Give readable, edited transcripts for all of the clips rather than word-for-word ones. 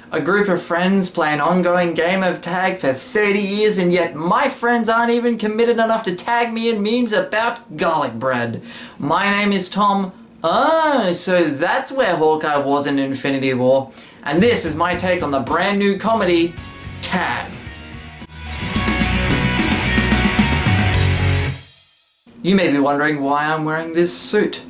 A group of friends play an ongoing game of tag for 30 years and yet my friends aren't even committed enough to tag me in memes about garlic bread. My name is Tom. Oh, so that's where Hawkeye was in Infinity War. And this is my take on the brand new comedy, Tag. You may be wondering why I'm wearing this suit.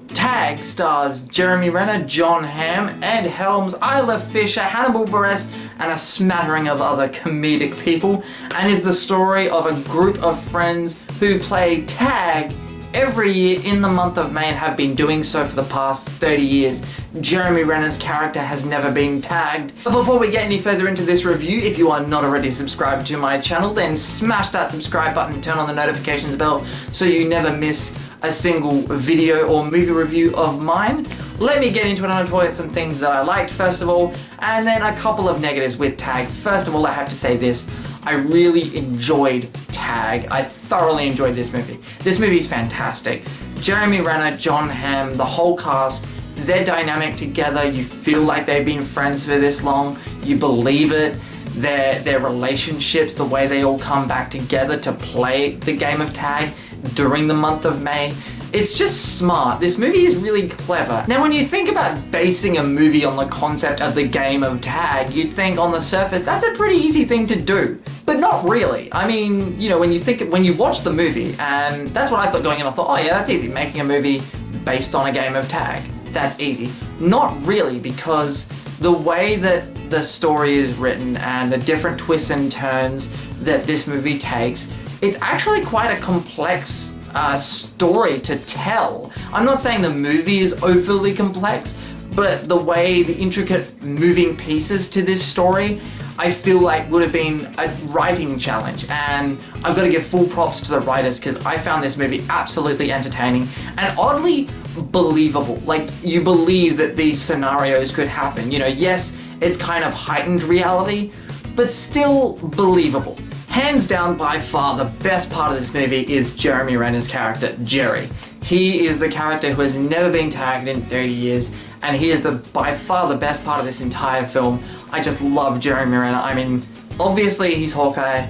Tag stars Jeremy Renner, Jon Hamm, Ed Helms, Isla Fisher, Hannibal Buress, and a smattering of other comedic people, and is the story of a group of friends who play tag every year in the month of May and have been doing so for the past 30 years. Jeremy Renner's character has never been tagged. But before we get any further into this review, if you are not already subscribed to my channel, then smash that subscribe button, turn on the notifications bell so you never miss a single video or movie review of mine. Let me get into it. I'm gonna talk about some things that I liked first of all, and then a couple of negatives with Tag. First of all, I have to say this. I really enjoyed Tag. I thoroughly enjoyed this movie. This movie is fantastic. Jeremy Renner, Jon Hamm, the whole cast, their dynamic together, you feel like they've been friends for this long, you believe it. Their relationships, the way they all come back together to play the game of tag during the month of May. It's just smart. This movie is really clever. Now, when you think about basing a movie on the concept of the game of tag, you'd think on the surface, that's a pretty easy thing to do. But not really. I mean, you know, when you watch the movie, and that's what I thought going in, I thought, oh yeah, that's easy. Making a movie based on a game of tag. That's easy. Not really, because the way that the story is written and the different twists and turns that this movie takes, it's actually quite a complex story to tell. I'm not saying the movie is overly complex, but the way the intricate moving pieces to this story, I feel like would have been a writing challenge, and I've got to give full props to the writers because I found this movie absolutely entertaining and oddly believable. Like, you believe that these scenarios could happen. You know, yes, it's kind of heightened reality, but still believable. Hands down, by far, the best part of this movie is Jeremy Renner's character, Jerry. He is the character who has never been tagged in 30 years, and he is by far the best part of this entire film. I just love Jeremy Renner. I mean, obviously he's Hawkeye.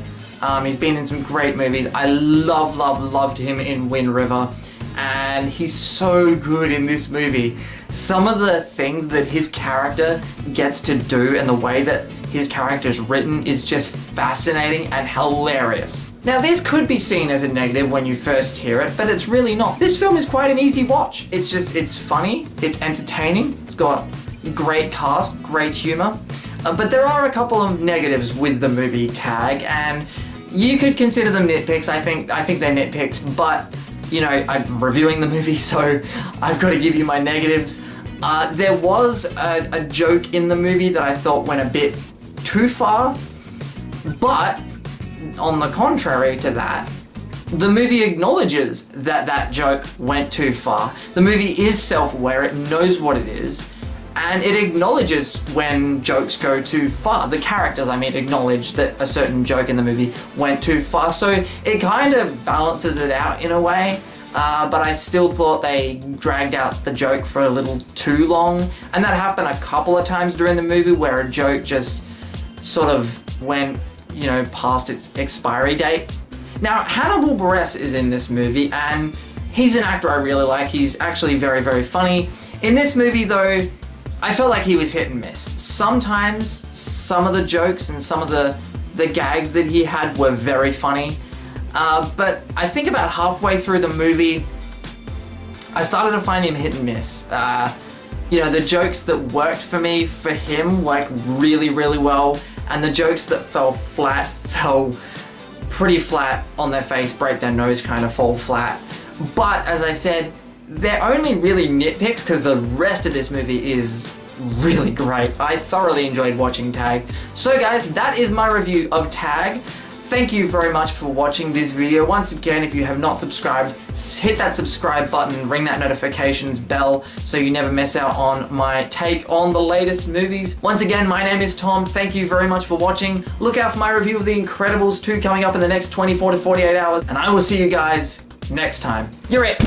He's been in some great movies. I loved him in Wind River, and he's so good in this movie. Some of the things that his character gets to do and the way that his character is written is just fascinating and hilarious. Now, this could be seen as a negative when you first hear it, but it's really not. This film is quite an easy watch. It's funny, it's entertaining, it's got great cast, great humor, but there are a couple of negatives with the movie Tag, and you could consider them nitpicks. I think they're nitpicks, but you know, I'm reviewing the movie, so I've got to give you my negatives. There was a joke in the movie that I thought went a bit too far, but on the contrary to that, the movie acknowledges that that joke went too far. The movie is self-aware, it knows what it is, and it acknowledges when jokes go too far. The characters, I mean, acknowledge that a certain joke in the movie went too far, so it kind of balances it out in a way. But I still thought they dragged out the joke for a little too long, and that happened a couple of times during the movie where a joke just sort of went, you know, past its expiry date. Now, Hannibal Buress is in this movie, and he's an actor I really like. He's actually very, very funny. In this movie, though, I felt like he was hit and miss. Sometimes some of the jokes and some of the gags that he had were very funny. But I think about halfway through the movie, I started to find him hit and miss. You know, the jokes that worked for me, for him, worked really, really well, and the jokes that fell pretty flat on their face, break their nose, kind of fall flat. But as I said, they're only really nitpicks because the rest of this movie is really great. I thoroughly enjoyed watching Tag. So guys, that is my review of Tag. Thank you very much for watching this video. Once again, if you have not subscribed, hit that subscribe button, ring that notifications bell so you never miss out on my take on the latest movies. Once again, my name is Tom. Thank you very much for watching. Look out for my review of The Incredibles 2 coming up in the next 24 to 48 hours, and I will see you guys next time. You're it.